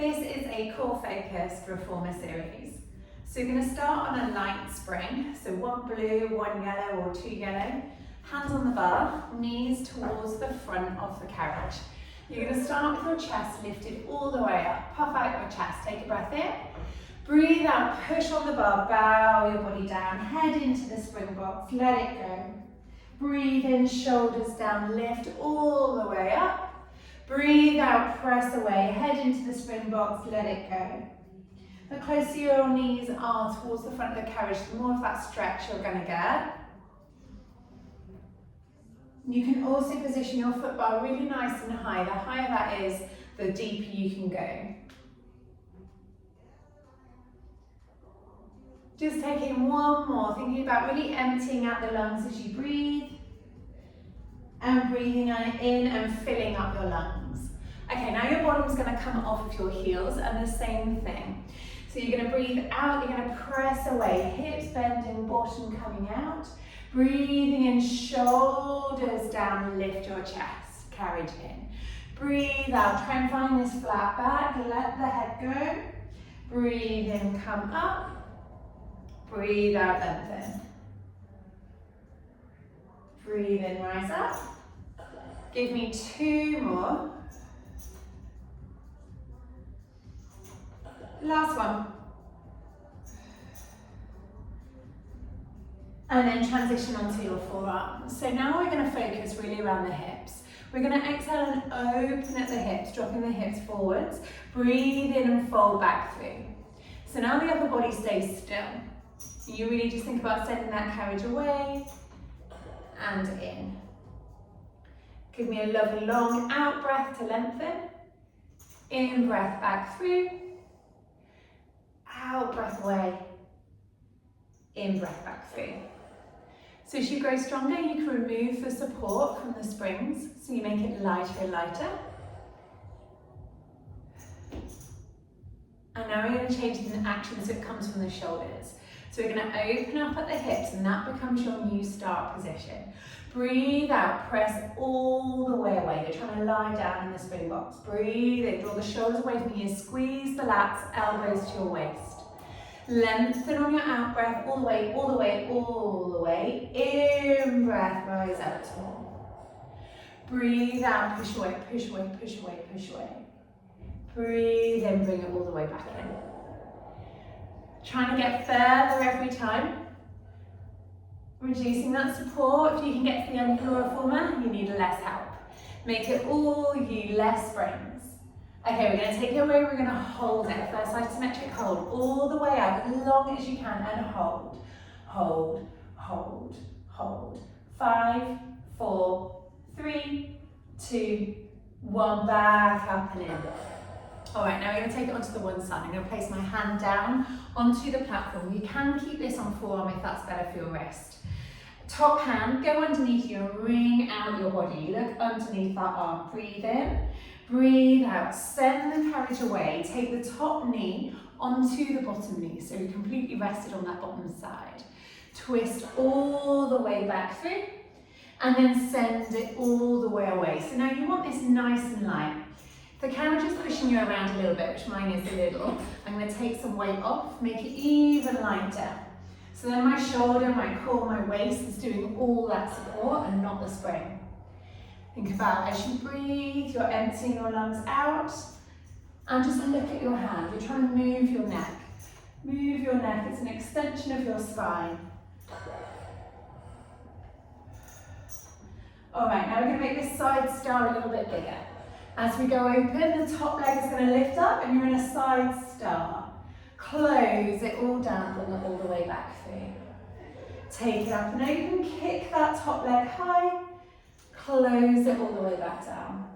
This is a core focused reformer series. So you're going to start on a light spring, so one blue, one yellow or two yellow. Hands on the bar, knees towards the front of the carriage. You're going to start with your chest lifted all the way up. Puff out your chest, take a breath in. Breathe out, push on the bar, bow your body down, head into the spring box, let it go. Breathe in, shoulders down, lift all the way up. Breathe out, press away, head into the spring box, let it go. The closer your knees are towards the front of the carriage, the more of that stretch you're going to get. You can also position your foot bar really nice and high. The higher that is, the deeper you can go. Just taking one more, thinking about really emptying out the lungs as you breathe. And breathing in and filling up your lungs. Okay, now your bottom's going to come off of your heels and the same thing. So you're going to breathe out, you're going to press away, hips bending, bottom coming out. Breathing in, shoulders down, lift your chest, carriage in. Breathe out, try and find this flat back, let the head go. Breathe in, come up. Breathe out, lengthen. Breathe in, rise up. Give me two more. Last one. And then transition onto your forearms. So now we're going to focus really around the hips. We're going to exhale and open at the hips, dropping the hips forwards. Breathe in and fold back through. So now the upper body stays still. You really just think about sending that carriage away and in. Give me a lovely long out breath to lengthen. In breath back through. Out breath away. In breath back through. So as you grow stronger, you can remove the support from the springs, so you make it lighter and lighter. And now we're going to change the action so it comes from the shoulders. So we're going to open up at the hips and that becomes your new start position. Breathe out, press all the way away. You're trying to lie down in the spring box. Breathe in, draw the shoulders away from you, squeeze the lats, elbows to your waist. Lengthen on your out breath, all the way, all the way, all the way. In breath, rise up tall. Breathe out, push away, push away, push away, push away. Breathe in, bring it all the way back in. Trying to get further every time. Reducing that support. If you can get to the end of your reformer, you need less help. Make it all you, less springs. Okay, we're going to take it away, we're going to hold it. First isometric hold, all the way up, as long as you can, and hold. Hold, hold, hold. 5, 4, 3, 2, 1, back up and in. All right, now we're going to take it onto the one side. I'm going to place my hand down onto the platform. You can keep this on forearm if that's better for your wrist. Top hand, go underneath you and wring out your body. Look underneath that arm. Breathe in, breathe out. Send the carriage away. Take the top knee onto the bottom knee. So you're completely rested on that bottom side. Twist all the way back through and then send it all the way away. So now you want this nice and light. The carriage is pushing you around a little bit, which mine is a little. I'm going to take some weight off, make it even lighter. So then my shoulder, my core, my waist is doing all that support and not the spring. Think about as you breathe, you're emptying your lungs out. And just look at your hand. You're trying to move your neck. Move your neck, it's an extension of your spine. All right, now we're going to make this side star a little bit bigger. As we go open, the top leg is going to lift up and you're in a side star. Close it all down, bring it all the way back through. Take it up and open, kick that top leg high. Close it all the way back down.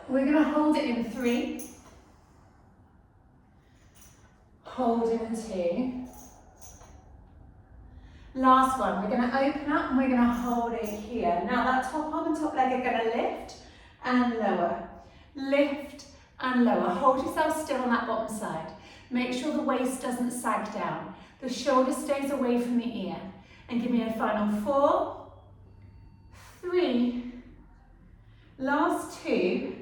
We're going to hold it in 3. Hold in 2. Last one, we're going to open up and we're going to hold it here. Now that top arm and top leg are going to lift and lower. Lift and lower. Hold yourself still on that bottom side. Make sure the waist doesn't sag down. The shoulder stays away from the ear. And give me a final 4, 3, Last 2,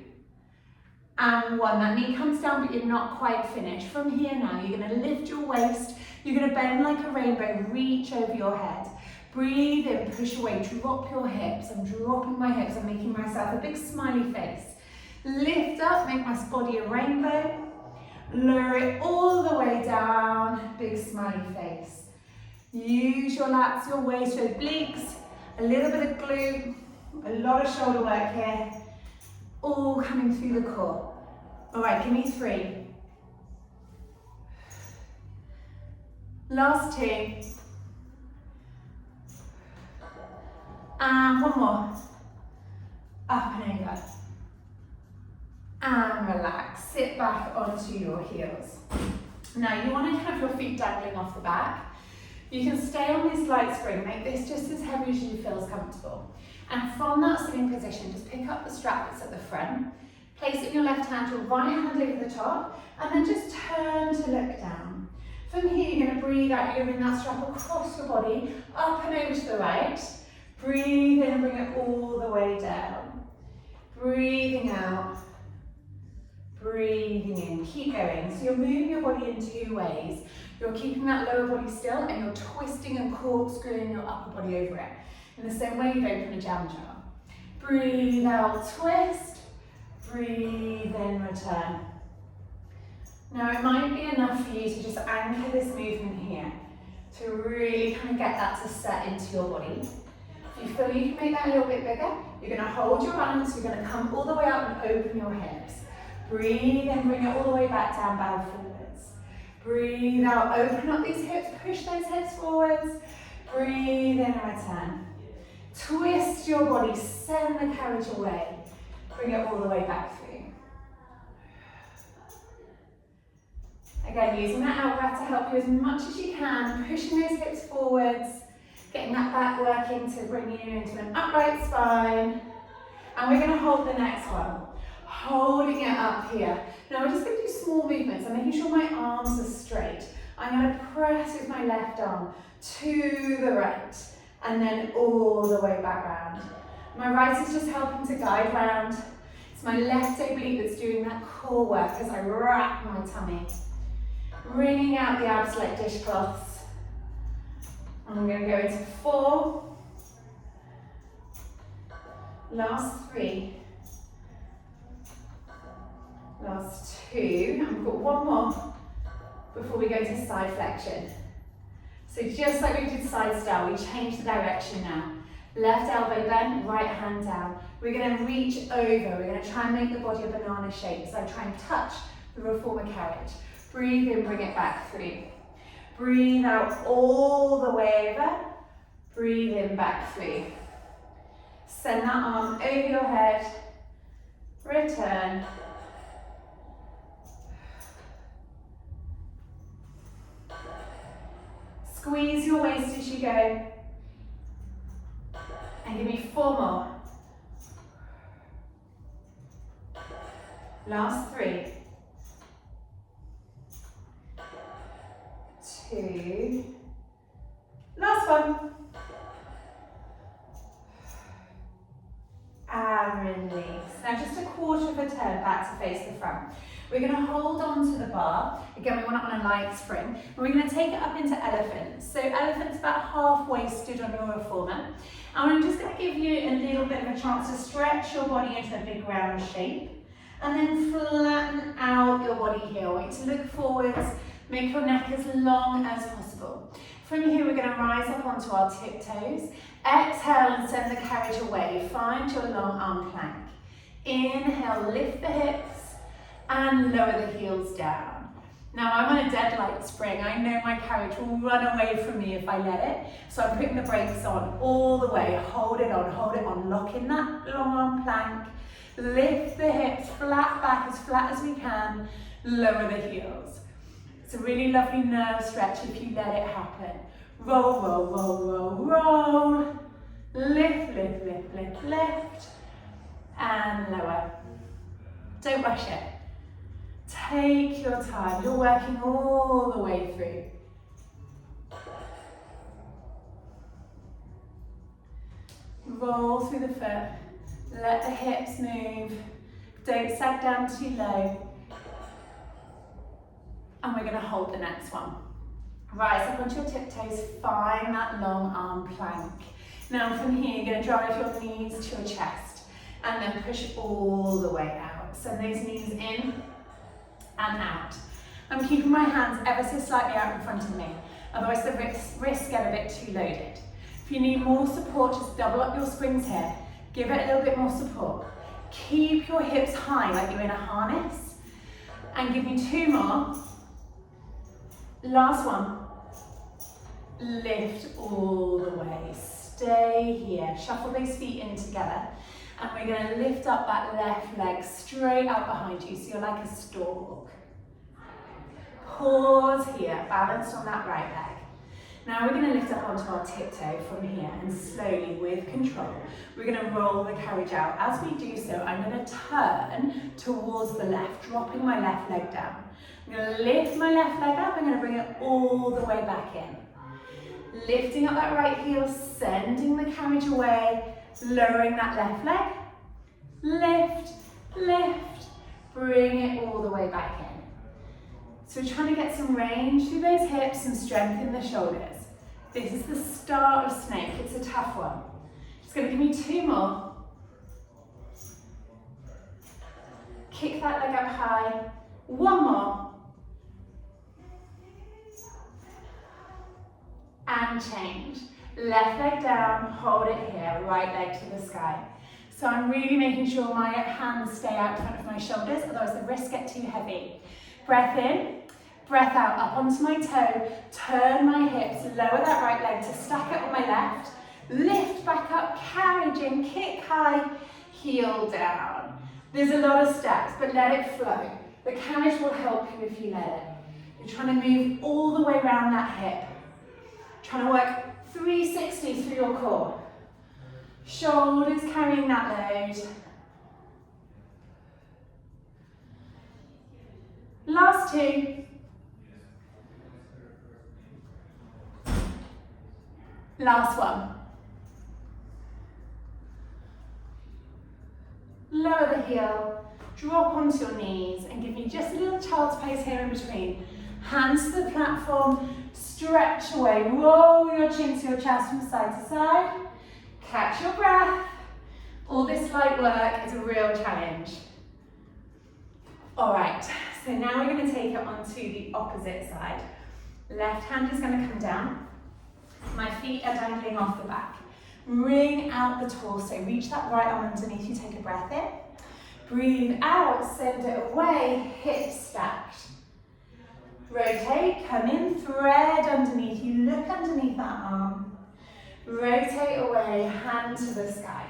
and 1. That knee comes down, but you're not quite finished. From here now, you're going to lift your waist. You're going to bend like a rainbow, reach over your head. Breathe in, push away, drop your hips. I'm dropping my hips. I'm making myself a big smiley face. Lift up, make my body a rainbow. Lower it all the way down, big smiley face. Use your lats, your waist, your obliques, a little bit of glute, a lot of shoulder work here. All coming through the core. All right, give me 3. Last 2. And 1 more. Up and over. And relax. Sit back onto your heels. Now you want to have your feet dangling off the back. You can stay on this light spring. Make this just as heavy as you feel is comfortable. And from that sitting position, just pick up the strap that's at the front, place it in your left hand, your right hand over the top, and then just turn to look down. From here, you're going to breathe out. You're going to bring that strap across your body, up and over to the right. Breathe in and bring it all the way down. Breathing out. Breathing in. Keep going. So you're moving your body in 2 ways. You're keeping that lower body still, and you're twisting and corkscrewing your upper body over it. In the same way you'd open a jam jar. Breathe out, twist. Breathe in, return. Now it might be enough for you to just anchor this movement here to really kind of get that to set into your body. If you feel you can make that a little bit bigger, you're going to hold your balance, you're going to come all the way up and open your hips. Breathe in, bring it all the way back down, bow forwards. Breathe out, open up these hips, push those hips forwards. Breathe in and return. Twist your body, send the carriage away. Bring it all the way back through. Again, using that out breath to help you as much as you can, pushing those hips forwards, getting that back working to bring you into an upright spine. And we're going to hold the next one. Holding it up here. Now we're just going to do small movements. I'm making sure my arms are straight. I'm going to press with my left arm to the right. And then all the way back round. My right is just helping to guide round. It's my left oblique that's doing that core work as I wrap my tummy. Wringing out the abs like dishcloths. And I'm going to go into 4. Last 3. Last 2. And we've got 1 more before we go to side flexion. So just like we did side style, we change the direction now. Left elbow bent, right hand down. We're going to reach over. We're going to try and make the body a banana shape. So I try and touch the reformer carriage. Breathe in, bring it back through. Breathe out all the way over. Breathe in, back through. Send that arm over your head. Return. Squeeze your waist as you go. And give me 4 more. Last 3. 2. Last 1. And release. Now just a quarter of a turn back to face the front. We're going to hold on to the bar. Again, we want it on a light spring. And we're going to take it up into elephant. So elephant's about halfway stood on your reformer. And I'm just going to give you a little bit of a chance to stretch your body into a big round shape. And then flatten out your body here. I want you to look forwards. Make your neck as long as possible. From here, we're going to rise up onto our tiptoes. Exhale and send the carriage away. Find your long arm plank. Inhale, lift the hips and lower the heels down. Now I'm on a dead light spring. I know my carriage will run away from me if I let it. So I'm putting the brakes on all the way. Hold it on. Lock in that long arm plank. Lift the hips, flat back, as flat as we can. Lower the heels. It's a really lovely nerve stretch if you let it happen. Roll, roll, roll, roll, roll. Lift, lift, lift, lift, lift. And lower. Don't rush it. Take your time. You're working all the way through. Roll through the foot. Let the hips move. Don't sag down too low. And we're going to hold the next one. Rise up onto your tiptoes, find that long arm plank. Now from here, you're going to drive your knees to your chest and then push all the way out. Send those knees in and out. I'm keeping my hands ever so slightly out in front of me, otherwise the wrists get a bit too loaded. If you need more support, just double up your springs here. Give it a little bit more support. Keep your hips high like you're in a harness. And give me 2 more. Last one. Lift all the way. Stay here. Shuffle those feet in together. And we're going to lift up that left leg straight out behind you, so you're like a stalk. Pause here, balanced on that right leg. Now we're going to lift up onto our tiptoe from here, and slowly, with control, we're going to roll the carriage out. As we do so, I'm going to turn towards the left, dropping my left leg down. I'm going to lift my left leg up, I'm going to bring it all the way back in. Lifting up that right heel, sending the carriage away, lowering that left leg. Lift, lift, bring it all the way back in. So we're trying to get some range through those hips and strengthen the shoulders. This is the start of snake, it's a tough one. It's going to give me 2 more. Kick that leg up high. 1 more. And change. Left leg down, hold it here, right leg to the sky. So I'm really making sure my hands stay out in front of my shoulders, otherwise the wrists get too heavy. Breath in, breath out, up onto my toe, turn my hips, lower that right leg to stack it on my left, lift back up, carriage in, kick high, heel down. There's a lot of steps, but let it flow. The carriage will help you if you let it. You're trying to move all the way around that hip. Trying to work 360 through your core. Shoulders carrying that load. Last 2. Last one. Lower the heel, drop onto your knees and give me just a little child's pose here in between. Hands to the platform, stretch away, roll your chin to your chest from side to side. Catch your breath. All this light work is a real challenge. All right, so now we're going to take it onto the opposite side. Left hand is going to come down. My feet are dangling off the back. Wring out the torso, reach that right arm underneath you, take a breath in. Breathe out, send it away, hips stacked. Rotate, come in, thread underneath you, look underneath that arm. Rotate away, hand to the sky.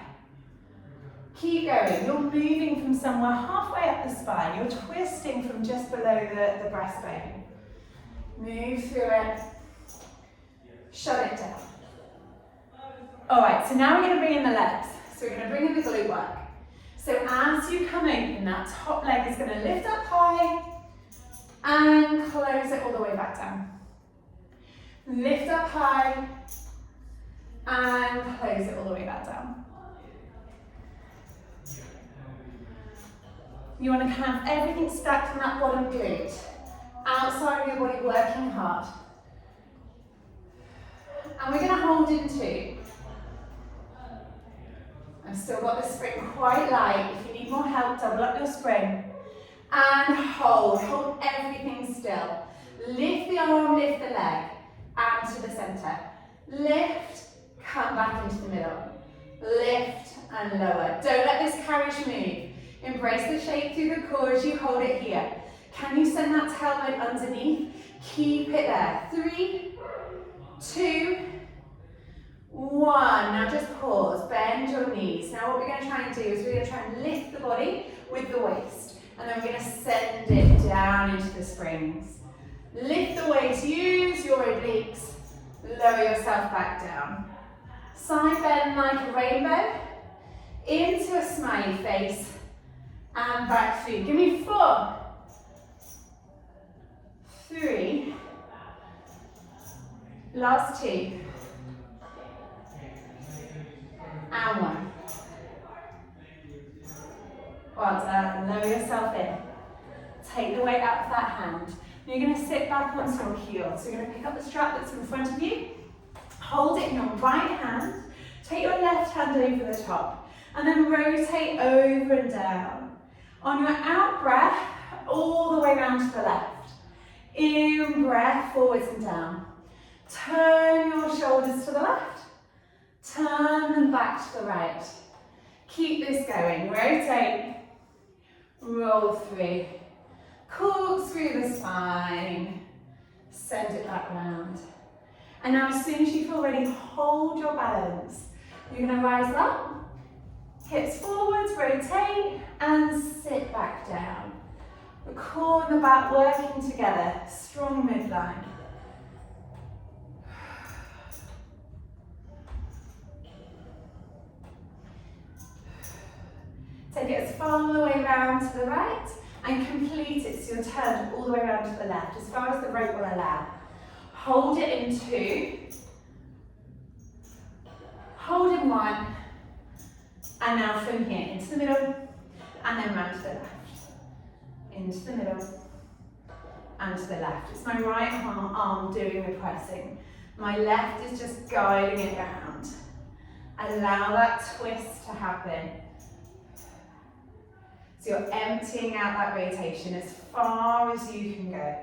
Keep going, you're moving from somewhere halfway up the spine, you're twisting from just below the breastbone. Move through it, shut it down. All right, so now we're going to bring in the legs. So we're going to bring in the glute work. So as you come open, that top leg is going to lift up high and close it all the way back down. Lift up high and close it all the way back down. You want to have everything stacked from that bottom glute, outside of your body working hard. And we're going to hold in 2. I've still got the spring quite light. If you need more help, double up your spring. And hold everything still. Lift the arm, lift the leg, and to the center. Lift, come back into the middle. Lift and lower. Don't let this carriage move. Embrace the shape through the core as you hold it here. Can you send that tailbone underneath? Keep it there. 3, 2, 1. Now just pause, bend your knees. Now what we're going to try and do is we're going to try and lift the body with the waist. And then we're going to send it down into the springs. Lift the waist, use your obliques. Lower yourself back down. Side bend like a rainbow. Into a smiley face. And back through. Give me 4, 3. Last 2. And 1. Well done. Lower yourself in. Take the weight out of that hand. Now you're going to sit back onto your heels. So you're going to pick up the strap that's in front of you. Hold it in your right hand. Take your left hand over the top. And then rotate over and down. On your out breath, all the way around to the left. In breath, forwards and down. Turn your shoulders to the left. Turn them back to the right. Keep this going. Rotate. Roll through. Corkscrew the spine. Send it back round. And now as soon as you feel ready, hold your balance. You're going to rise up. Hips forwards, rotate, and sit back down. The core and the back working together. Strong midline. Take it as far the way around to the right and complete it so you're turned all the way around to the left, as far as the rope will allow. Hold it in 2. Hold in 1. And now from here into the middle and then round to the left. Into the middle and to the left. It's my right arm doing the pressing. My left is just guiding it round. Allow that twist to happen. So you're emptying out that rotation as far as you can go.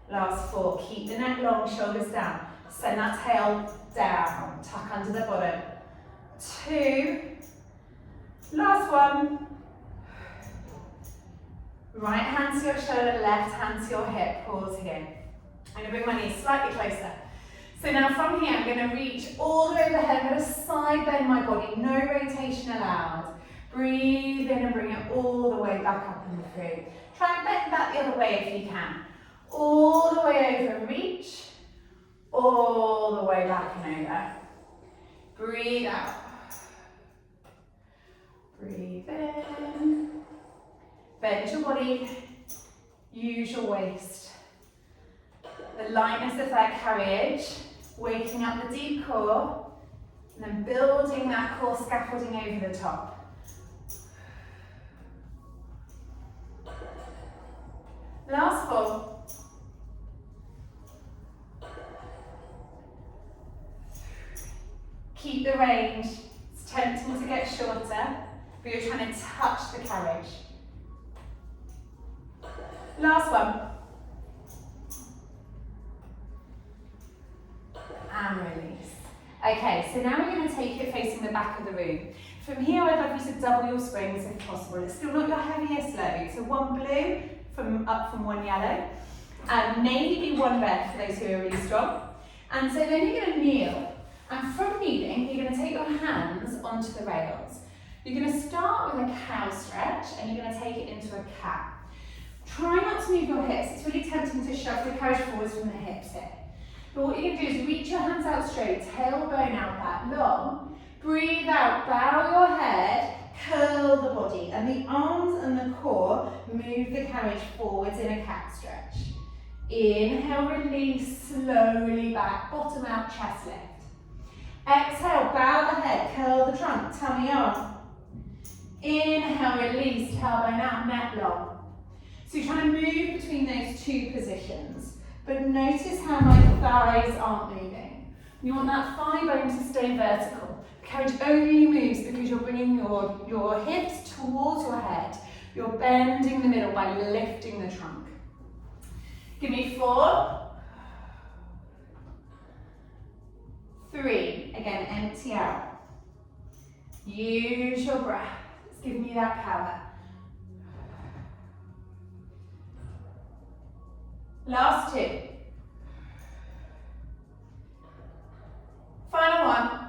Last 4, keep the neck long, shoulders down. Send that tail down, tuck under the bottom. 2, last 1. Right hand to your shoulder, left hand to your hip, pause here. I'm going to bring my knees slightly closer. So now from here, I'm going to reach all the way overhead. I'm going to side bend my body, no rotation allowed. Breathe in and bring it all the way back up and through. Try and bend that the other way if you can. All the way over, reach. All the way back and over. Breathe out. Breathe in. Bend your body. Use your waist. The lightness of that carriage, waking up the deep core, and then building that core scaffolding over the top. Last 4. Keep the range. It's tempting to get shorter, but you're trying to touch the carriage. Last 1. And release. Okay, so now we're going to take it facing the back of the room. From here, I'd like you to double your springs if possible. It's still not your heaviest load. So 1 blue, up from 1 yellow, and maybe 1 red for those who are really strong. And so then you're going to kneel, and from kneeling, you're going to take your hands onto the rails. You're going to start with a cow stretch, and you're going to take it into a cat. Try not to move your hips. It's really tempting to shove the carriage forwards from the hips here. But what you're going to do is reach your hands out straight, tailbone out back long. Breathe out, bow your head, curl the body, and the arms and the core move the carriage forwards in a cat stretch. Inhale, release, slowly back, bottom out, chest lift. Exhale, bow the head, curl the trunk, tummy on. Inhale, release, tailbone out, neck long. So you're trying to move between those 2 positions, but notice how my thighs aren't moving. You want that thigh bone to stay vertical. The carriage only moves because you're bringing your hips towards your head. You're bending the middle by lifting the trunk. Give me 4. 3. Again, empty out. Use your breath. It's giving you that power. Last 2. Final 1.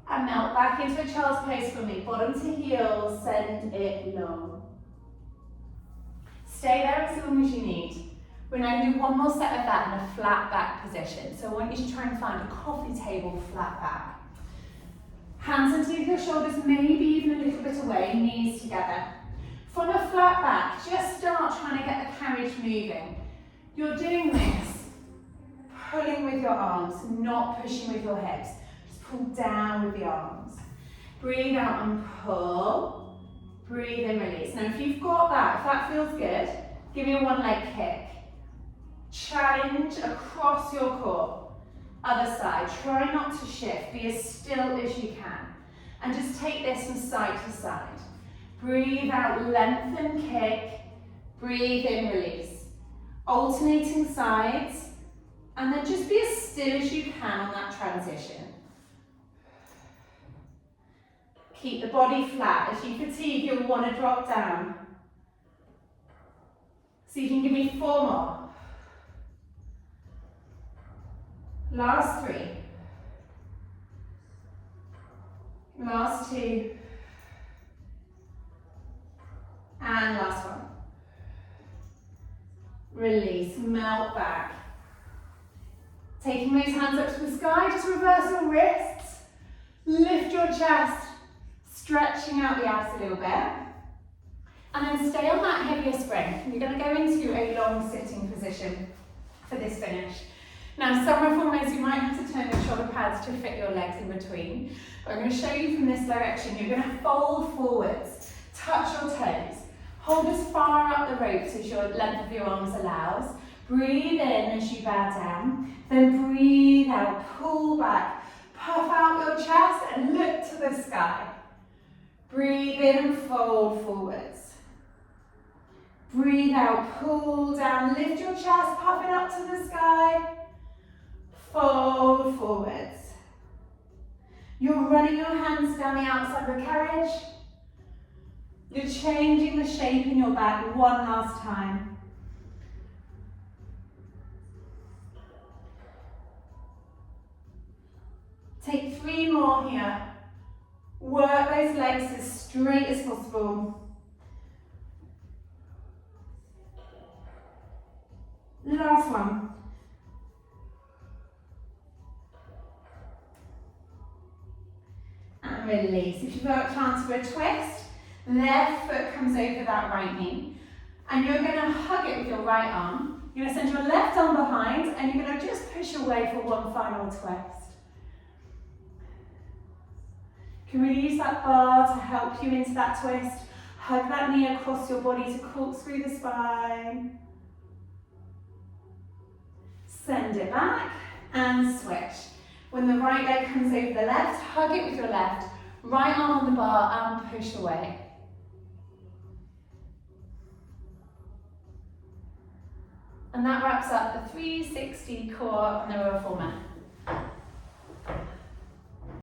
And melt back into a child's pose for me. Bottom to heel, send it long. Stay there as long as you need. We're now going to do 1 more set of that in a flat back position. So I want you to try and find a coffee table flat back. Hands underneath your shoulders, maybe even a little bit away, knees together. From a flat back, just start trying to get the carriage moving. You're doing this, pulling with your arms, not pushing with your hips. Just Pull down with the arms. Breathe out and pull. Breathe in, release. Now if you've got that, if that feels good, give me a one leg kick. Challenge across your core. Other side. Try not to shift. Be as still as you can. And just take this from side to side. Breathe out, lengthen, kick. Breathe in, release. Alternating sides. And then just be as still as you can on that transition. Keep the body flat. As you fatigue, you'll want to drop down. So you can give me 4 more. Last 3. Last 2. And last 1. Release, melt back. Taking those hands up to the sky, just reverse your wrists. Lift your chest, stretching out the abs a little bit. And then stay on that heavier spring. You're going to go into a long sitting position for this finish. Now, some reformers, you might have to turn your shoulder pads to fit your legs in between. But I'm going to show you from this direction. You're going to fold forwards, touch your toes. Hold as far up the ropes as your length of your arms allows. Breathe in as you bow down. Then breathe out, pull back. Puff out your chest and look to the sky. Breathe in and fold forwards. Breathe out, pull down, lift your chest, puff it up to the sky. Fold forwards. You're running your hands down the outside of the carriage. You're changing the shape in your back one last time. Take 3 more here. Work those legs as straight as possible. Last one. And release. If you've got a chance for a twist, left foot comes over that right knee. And you're going to hug it with your right arm. You're going to send your left arm behind and you're going to just push away for one final twist. You can really use that bar to help you into that twist. Hug that knee across your body to corkscrew the spine. Send it back and switch. When the right leg comes over the left, hug it with your left. Right arm on the bar and push away. And that wraps up the 360 core on the reformer.